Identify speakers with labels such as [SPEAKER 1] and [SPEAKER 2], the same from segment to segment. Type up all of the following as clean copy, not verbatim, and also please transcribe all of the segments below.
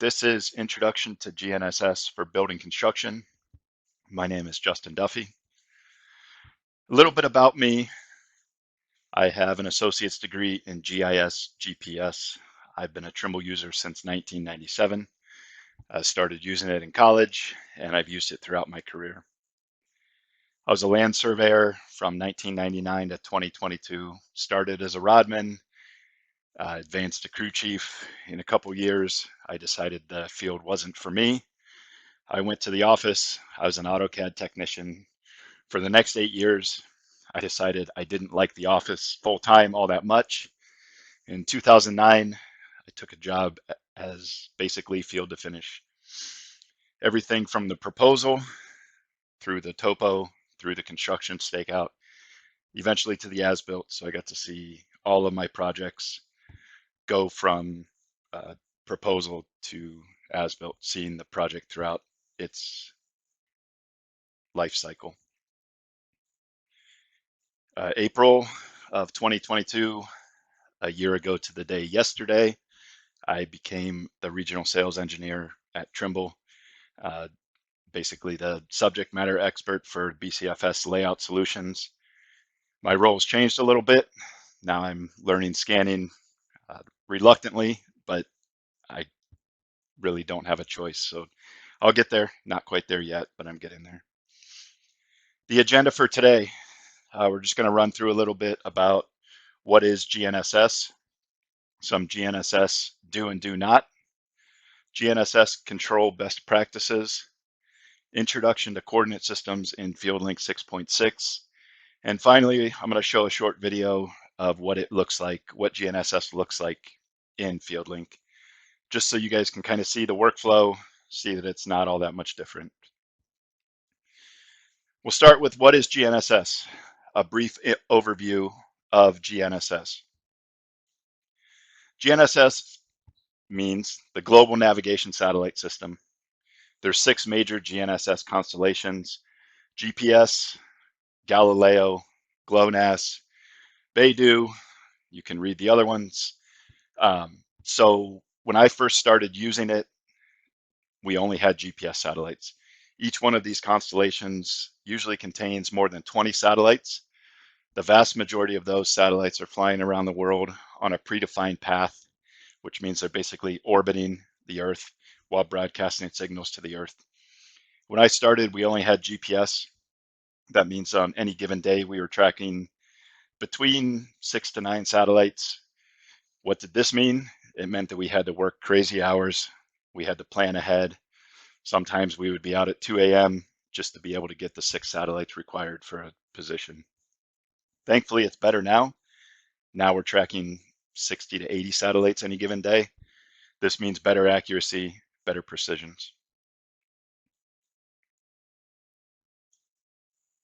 [SPEAKER 1] This is Introduction to GNSS for Building Construction. My name is Justin Duffie. A little bit about me. I have an associate's degree in GIS GPS. I've been a Trimble user since 1997. I started using it in college, and I've used it throughout my career. I was a land surveyor from 1999 to 2022, started as a rodman, advanced to crew chief. In a couple years, I decided the field wasn't for me. I went to the office. I was an AutoCAD technician. For the next 8 years, I decided I didn't like the office full-time all that much. In 2009, I took a job as basically field to finish. Everything from the proposal through the topo, through the construction stakeout, eventually to the as-built. So I got to see all of my projects go from proposal to as-built, seeing the project throughout its life cycle. April of 2022, a year ago to the day yesterday, I became the regional sales engineer at Trimble, basically the subject matter expert for BCFS layout solutions. My role's changed a little bit. Now I'm learning scanning reluctantly, but I really don't have a choice. So I'll get there, not quite there yet, but I'm getting there. The agenda for today, we're just going to run through a little bit about what is GNSS, some GNSS do and do not, GNSS control best practices, introduction to coordinate systems in FieldLink 6.6, and finally, I'm going to show a short video of what it looks like, what GNSS looks like in FieldLink, just so you guys can kind of see the workflow, see that it's not all that much different. We'll start with what is GNSS, a brief overview of GNSS. GNSS means the Global Navigation Satellite System. There's 6 major GNSS constellations: GPS, Galileo, GLONASS, Beidou. You can read the other ones. So when I first started using it, we only had GPS satellites. Each one of these constellations usually contains more than 20 satellites. The vast majority of those satellites are flying around the world on a predefined path, which means they're basically orbiting the Earth while broadcasting signals to the Earth. When I started, we only had GPS. That means on any given day, we were tracking between 6 to 9 satellites. What did this mean? It meant that we had to work crazy hours. We had to plan ahead. Sometimes we would be out at 2 a.m. just to be able to get the 6 satellites required for a position. Thankfully, it's better now. Now we're tracking 60 to 80 satellites any given day. This means better accuracy, better precisions.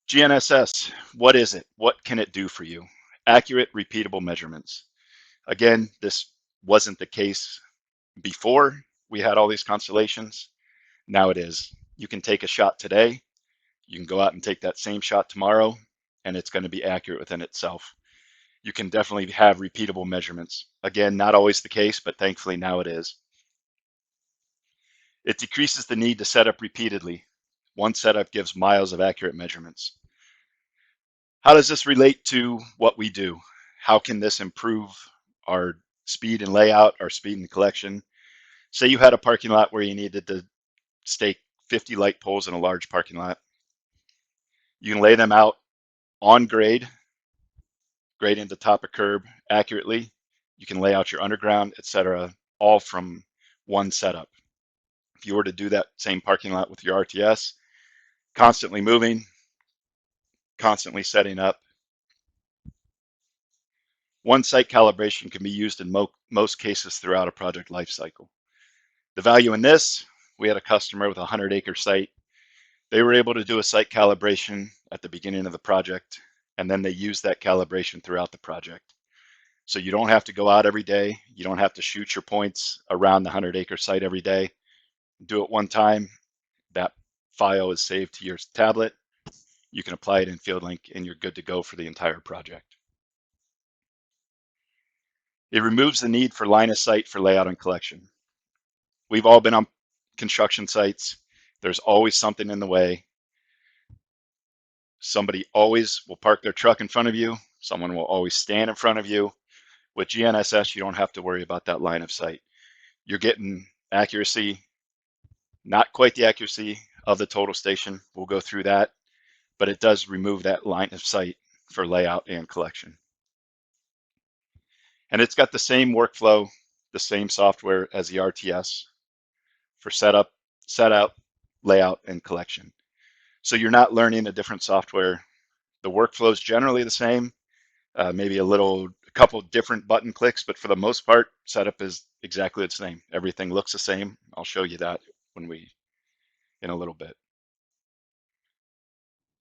[SPEAKER 1] GNSS, what is it? What can it do for you? Accurate, repeatable measurements. Again, this wasn't the case before we had all these constellations. Now it is. You can take a shot today. You can go out and take that same shot tomorrow, and it's going to be accurate within itself. You can definitely have repeatable measurements. Again, not always the case, but thankfully now it is. It decreases the need to set up repeatedly. One setup gives miles of accurate measurements. How does this relate to what we do? How can this improve our speed and layout, our speed and collection? Say you had a parking lot where you needed to stake 50 light poles in a large parking lot. You can lay them out on grade into top of curb accurately. You can lay out your underground, etc., all from one setup. If you were to do that same parking lot with your RTS, constantly moving, constantly setting up, one site calibration can be used in most cases throughout a project lifecycle. The value in this, we had a customer with a 100-acre site. They were able to do a site calibration at the beginning of the project, and then they used that calibration throughout the project. So you don't have to go out every day. You don't have to shoot your points around the 100-acre site every day. Do it one time. That file is saved to your tablet. You can apply it in FieldLink, and you're good to go for the entire project. It removes the need for line of sight for layout and collection. We've all been on construction sites. There's always something in the way. Somebody always will park their truck in front of you. Someone will always stand in front of you. With GNSS, you don't have to worry about that line of sight. You're getting accuracy, not quite the accuracy of the total station. We'll go through that, but it does remove that line of sight for layout and collection. And it's got the same workflow, the same software as the RTS for setup, setup, layout, and collection. So you're not learning a different software. The workflow is generally the same, maybe a couple different button clicks, but for the most part, setup is exactly the same. Everything looks the same. I'll show you that in a little bit.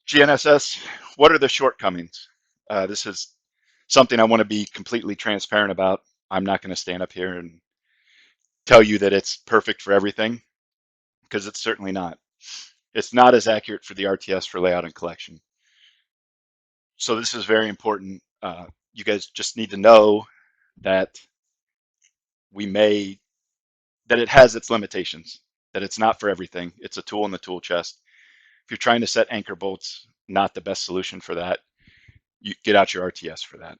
[SPEAKER 1] GNSS, what are the shortcomings? This is something I want to be completely transparent about. I'm not going to stand up here and tell you that it's perfect for everything, because it's certainly not. It's not as accurate for the RTS for layout and collection. So this is very important. You guys just need to know that that it has its limitations, that it's not for everything. It's a tool in the tool chest. If you're trying to set anchor bolts, not the best solution for that. You get out your RTS for that.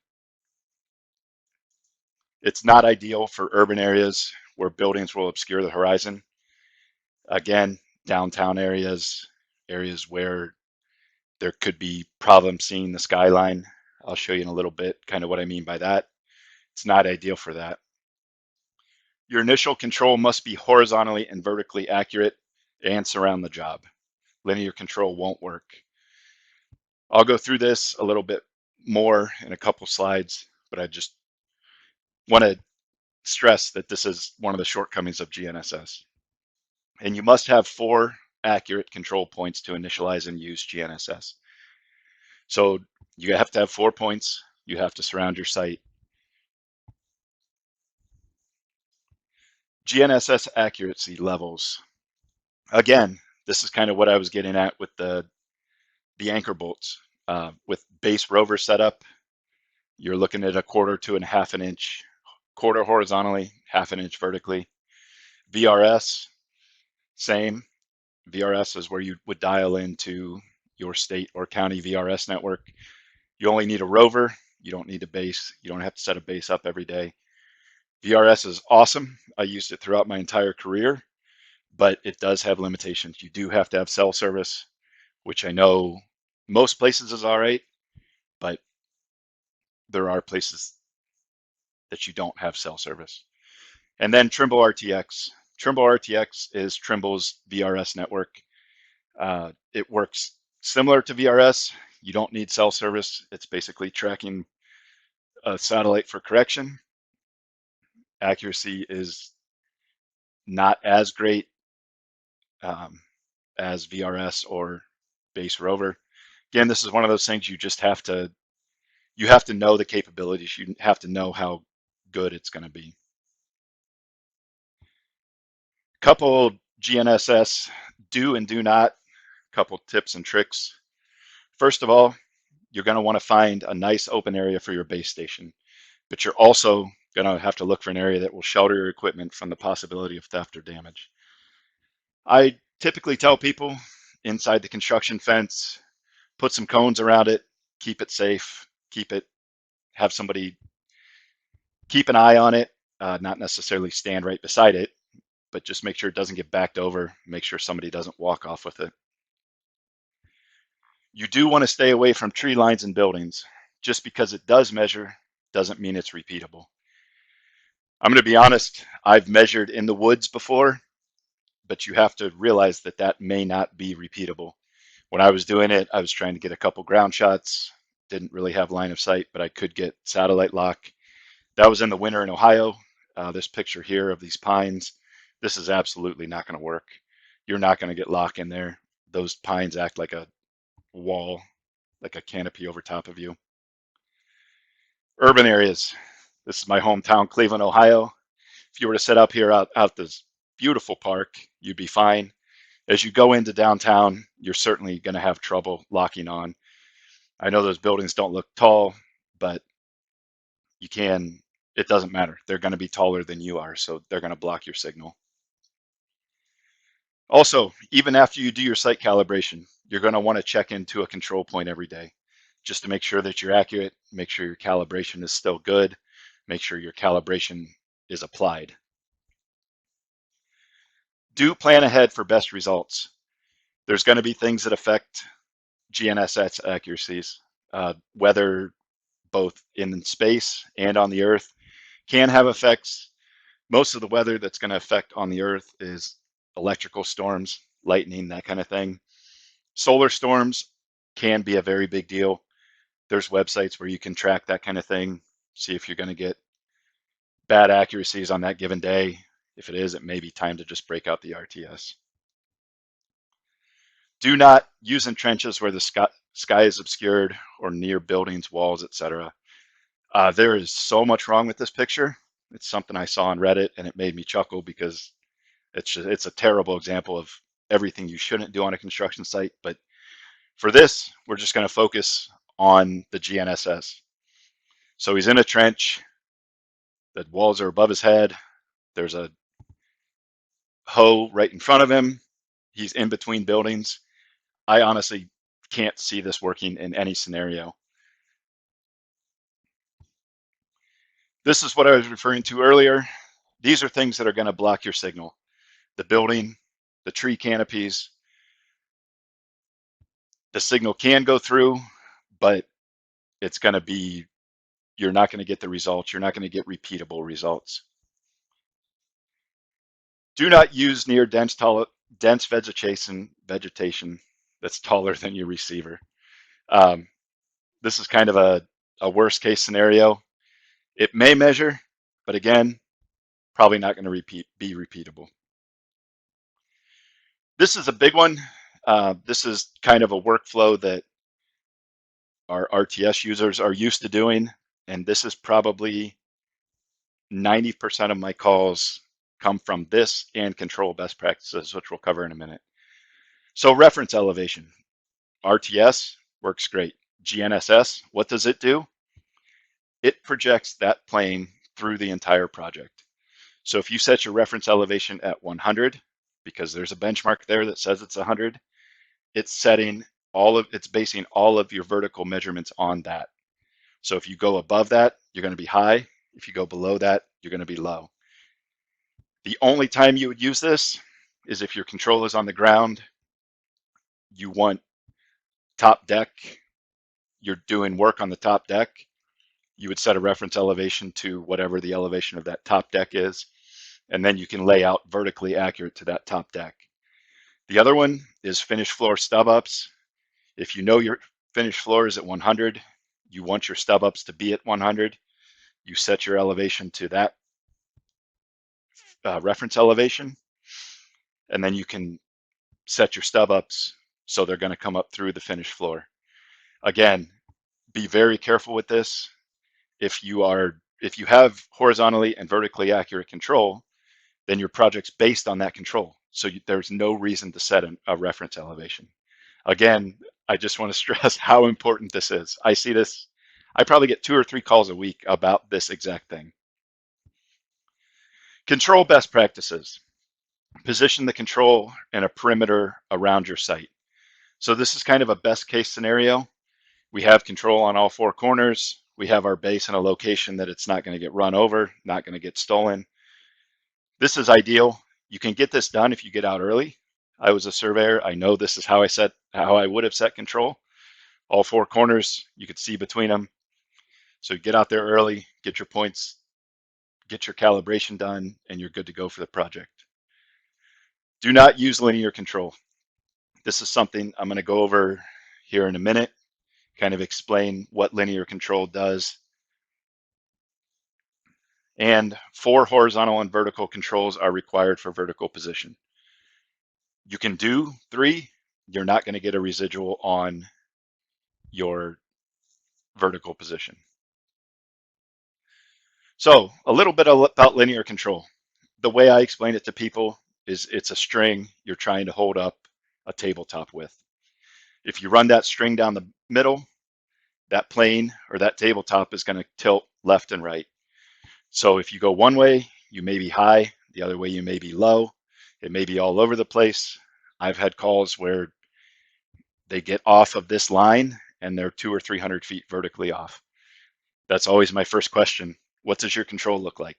[SPEAKER 1] It's not ideal for urban areas where buildings will obscure the horizon. Again, downtown areas, areas where there could be problems seeing the skyline. I'll show you in a little bit kind of what I mean by that. It's not ideal for that. Your initial control must be horizontally and vertically accurate and surround the job. Linear control won't work. I'll go through this a little bit more in a couple slides, but I just want to stress that this is one of the shortcomings of GNSS. And you must have 4 accurate control points to initialize and use GNSS. So you have to have 4 points. You have to surround your site. GNSS accuracy levels. Again, this is kind of what I was getting at with the anchor bolts. With base rover setup, you're looking at 1/4 to 1/2 inch, 1/4 horizontally, 1/2 inch vertically. VRS, same. VRS is where you would dial into your state or county VRS network. You only need a rover. You don't need a base. You don't have to set a base up every day. VRS is awesome. I used it throughout my entire career, but it does have limitations. You do have to have cell service, which I know most places is all right, but there are places that you don't have cell service. And then Trimble RTX. Trimble RTX is Trimble's VRS network. It works similar to VRS. You don't need cell service. It's basically tracking a satellite for correction. Accuracy is not as great as VRS or base rover. Again, this is one of those things you have to know the capabilities. You have to know how good it's going to be. Couple GNSS do and do not, couple tips and tricks. First of all, you're going to want to find a nice open area for your base station, but you're also going to have to look for an area that will shelter your equipment from the possibility of theft or damage. I typically tell people inside the construction fence, put some cones around it, keep it safe, have somebody keep an eye on it, not necessarily stand right beside it, but just make sure it doesn't get backed over, make sure somebody doesn't walk off with it. You do want to stay away from tree lines and buildings. Just because it does measure doesn't mean it's repeatable. I'm going to be honest, I've measured in the woods before, but you have to realize that that may not be repeatable. When I was doing it, I was trying to get a couple ground shots, didn't really have line of sight, but I could get satellite lock. That was in the winter in Ohio. This picture here of these pines, this is absolutely not going to work. You're not going to get lock in there. Those pines act like a wall, like a canopy over top of you. Urban areas. This is my hometown, Cleveland, Ohio. If you were to set up here out this beautiful park, you'd be fine. As you go into downtown, you're certainly going to have trouble locking on. I know those buildings don't look tall, but it doesn't matter. They're going to be taller than you are, so they're going to block your signal. Also, even after you do your site calibration, you're going to want to check into a control point every day just to make sure that you're accurate, make sure your calibration is still good, make sure your calibration is applied. Do plan ahead for best results. There's going to be things that affect GNSS accuracies. Weather both in space and on the Earth can have effects. Most of the weather that's going to affect on the Earth is electrical storms, lightning, that kind of thing. Solar storms can be a very big deal. There's websites where you can track that kind of thing, see if you're going to get bad accuracies on that given day. If it is, it may be time to just break out the RTS. Do not use in trenches where the sky is obscured or near buildings, walls, etc. There is so much wrong with this picture. It's something I saw on Reddit and it made me chuckle because it's a terrible example of everything you shouldn't do on a construction site. But for this, we're just going to focus on the GNSS. So he's in a trench, the walls are above his head, there's a hoe right in front of him, he's in between buildings. I honestly can't see this working in any scenario. This is what I was referring to earlier. These are things that are going to block your signal. The building, the tree canopies, the signal can go through, but it's going to be, you're not going to get the results. You're not going to get repeatable results. Do not use near dense vegetation that's taller than your receiver. This is kind of a worst case scenario. It may measure, but again, probably not going to be repeatable. This is a big one. This is kind of a workflow that our RTS users are used to doing, and this is probably 90% of my calls come from this and control best practices, which we'll cover in a minute. So reference elevation. RTS works great. GNSS, what does it do? It projects that plane through the entire project. So if you set your reference elevation at 100, because there's a benchmark there that says it's 100, it's basing all of your vertical measurements on that. So if you go above that, you're going to be high. If you go below that, you're going to be low. The only time you would use this is if your control is on the ground, you want top deck, you're doing work on the top deck, you would set a reference elevation to whatever the elevation of that top deck is, and then you can lay out vertically accurate to that top deck. The other one is finished floor stub ups. If you know your finished floor is at 100, you want your stub ups to be at 100, you set your elevation to that reference elevation, and then you can set your stub ups so they're going to come up through the finished floor. Again, be very careful with this. If you have horizontally and vertically accurate control, then your project's based on that control. So there's no reason to set a reference elevation. Again, I just want to stress how important this is. I see this, I probably get 2 or 3 calls a week about this exact thing. Control best practices. Position the control in a perimeter around your site. So this is kind of a best case scenario. We have control on all 4 corners. We have our base in a location that it's not going to get run over, not going to get stolen. This is ideal. You can get this done if you get out early. I was a surveyor. I know this is how I would have set control. All 4 corners, you could see between them. So get out there early, get your points, get your calibration done, and you're good to go for the project. Do not use linear control. This is something I'm going to go over here in a minute, kind of explain what linear control does. And 4 horizontal and vertical controls are required for vertical position. You can do 3, you're not going to get a residual on your vertical position. So a little bit about linear control. The way I explain it to people is it's a string you're trying to hold up a tabletop with. If you run that string down the middle, that plane or that tabletop is going to tilt left and right. So if you go one way, you may be high, the other way you may be low, it may be all over the place. I've had calls where they get off of this line and they're 200 or 300 feet vertically off. That's always my first question. What does your control look like?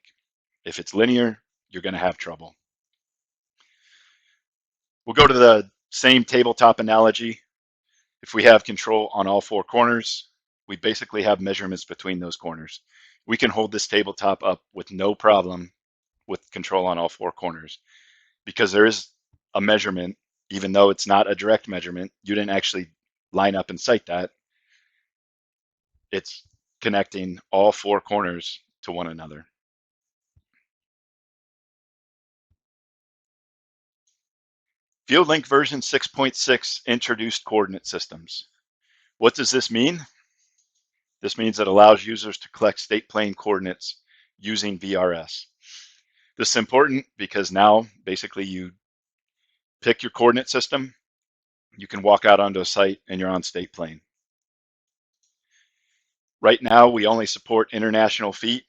[SPEAKER 1] If it's linear, you're going to have trouble. We'll go to the same tabletop analogy. If we have control on all four corners, we basically have measurements between those corners. We can hold this tabletop up with no problem with control on all four corners because there is a measurement, even though it's not a direct measurement, you didn't actually line up and cite that. It's connecting all four corners to one another. FieldLink version 6.6 introduced coordinate systems. What does this mean? This means it allows users to collect state plane coordinates using VRS. This is important because now basically you pick your coordinate system, you can walk out onto a site and you're on state plane. Right now, we only support international feet.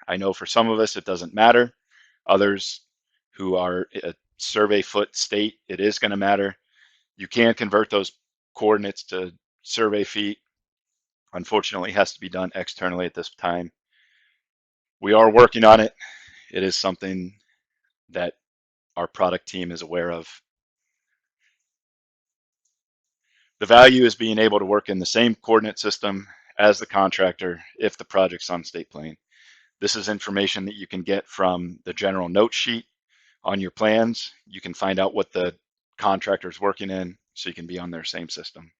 [SPEAKER 1] I know for some of us it doesn't matter. Others who are a survey foot state, it is going to matter. You can convert those coordinates to survey feet. Unfortunately, it has to be done externally at this time. We are working on it. It is something that our product team is aware of. The value is being able to work in the same coordinate system as the contractor if the project's on state plane. This is information that you can get from the general note sheet on your plans. You can find out what the contractor's working in so you can be on their same system.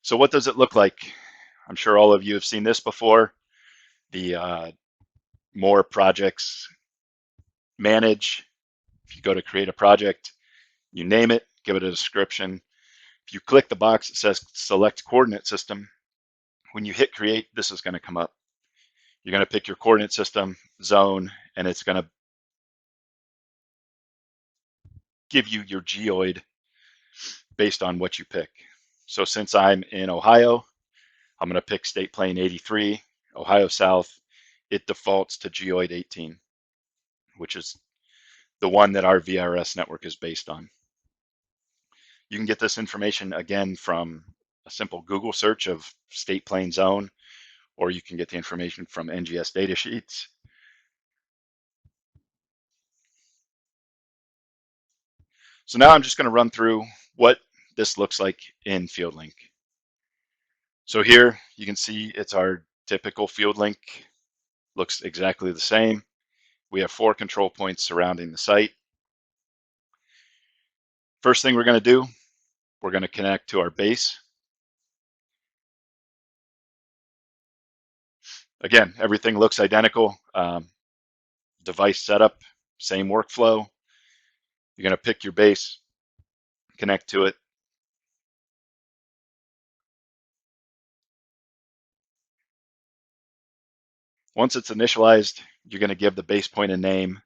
[SPEAKER 1] So what does it look like? I'm sure all of you have seen this before. The more projects manage. If you go to create a project, you name it, give it a description. If you click the box that says select coordinate system, when you hit create, this is going to come up. You're going to pick your coordinate system, zone, and it's going to give you your geoid based on what you pick. So since I'm in Ohio, I'm going to pick state plane 83, Ohio South. It defaults to geoid 18, which is the one that our VRS network is based on. You can get this information again from a simple Google search of state plane zone, or you can get the information from NGS data sheets. So now I'm just going to run through what this looks like in FieldLink. So here you can see it's our typical FieldLink. Looks exactly the same. We have 4 control points surrounding the site. First thing we're going to do, we're going to connect to our base. Again, everything looks identical. Device setup, same workflow. You're going to pick your base, connect to it. Once it's initialized, you're going to give the base point a name.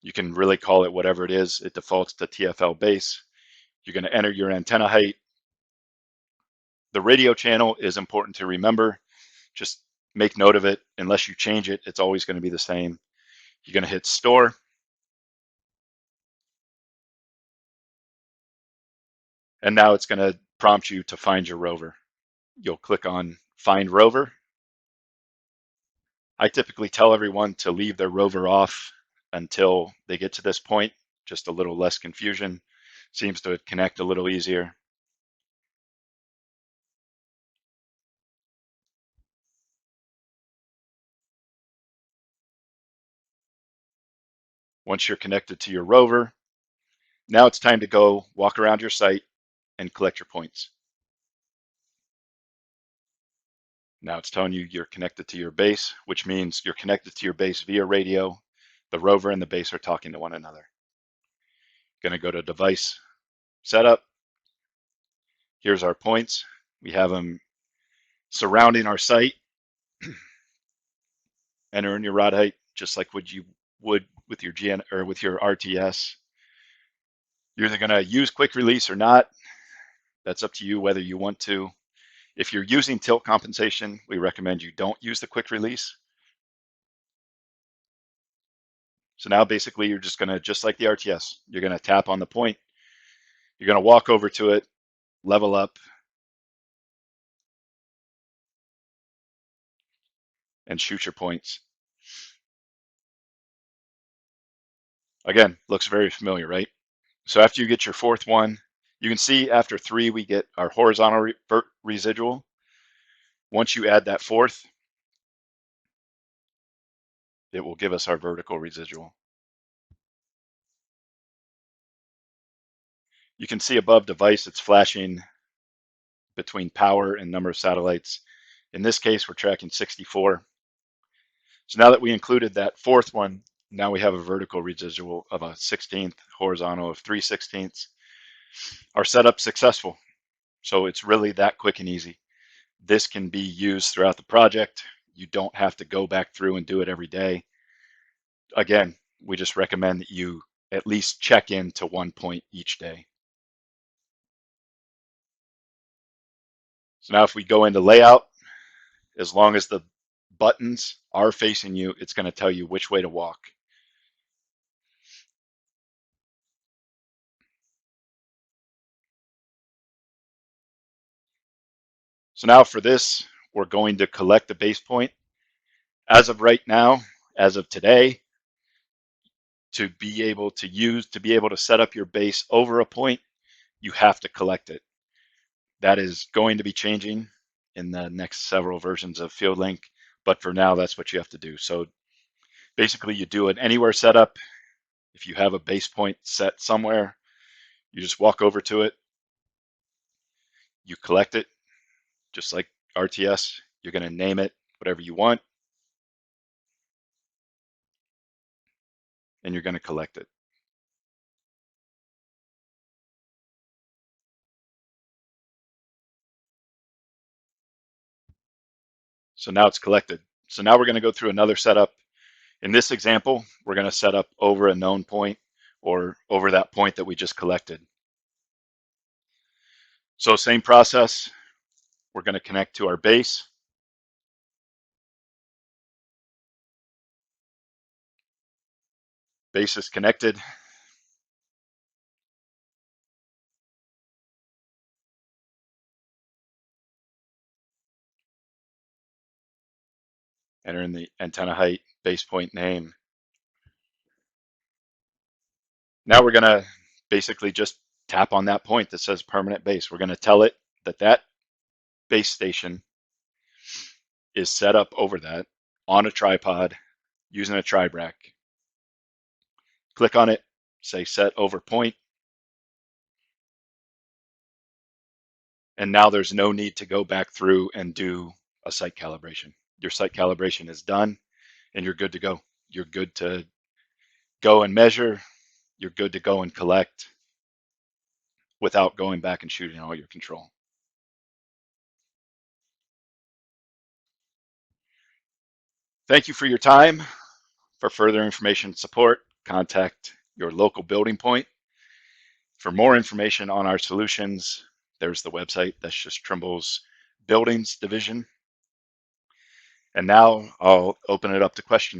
[SPEAKER 1] You can really call it whatever it is. It defaults to TFL base. You're going to enter your antenna height. The radio channel is important to remember. Just make note of it. Unless you change it, it's always going to be the same. You're going to hit store. And now it's going to prompt you to find your rover. You'll click on find rover. I typically tell everyone to leave their rover off until they get to this point. Just a little less confusion. Seems to connect a little easier. Once you're connected to your rover, now it's time to go walk around your site and collect your points. Now it's telling you you're connected to your base, which means you're connected to your base via radio. The rover and the base are talking to one another. Going to go to device setup. Here's our points. We have them surrounding our site. Enter in your rod height, just like what you would with your GN or with your RTS. You're either going to use quick release or not. That's up to you whether you want to. If you're using tilt compensation, we recommend you don't use the quick release. So now basically you're just gonna, just like the RTS, you're gonna tap on the point, you're gonna walk over to it, level up, and shoot your points. Again, looks very familiar, right? So after you get your fourth one, you can see after 3, we get our horizontal residual. Once you add that fourth, it will give us our vertical residual. You can see above device, it's flashing between power and number of satellites. In this case, we're tracking 64. So now that we included that fourth one, now we have a vertical residual of a 16th, horizontal of 3/16. Our setup's successful. So it's really that quick and easy. This can be used throughout the project. You don't have to go back through and do it every day. Again, we just recommend that you at least check in to one point each day. So now if we go into layout, as long as the buttons are facing you, it's going to tell you which way to walk. So now for this, we're going to collect the base point. As of right now, as of today, to be able to set up your base over a point, you have to collect it. That is going to be changing in the next several versions of FieldLink, but for now, that's what you have to do. So basically you do an anywhere setup. If you have a base point set somewhere, you just walk over to it, you collect it, just like RTS. You're going to name it whatever you want, and you're going to collect it. So now it's collected. So now we're going to go through another setup. In this example, we're going to set up over a known point or over that point that we just collected. So same process. We're going to connect to our base. Base is connected. Enter in the antenna height, base point name. Now we're going to basically just tap on that point that says permanent base. We're going to tell it that that base station is set up over that on a tripod using a tribrac. Click on it, say set over point, and now there's no need to go back through and do a site calibration. Your site calibration is done and you're good to go. You're good to go and measure. You're good to go and collect without going back and shooting all your control. Thank you for your time. For further information and support, contact your local building point. For more information on our solutions, there's the website. That's just Trimble's Buildings Division. And now I'll open it up to questions.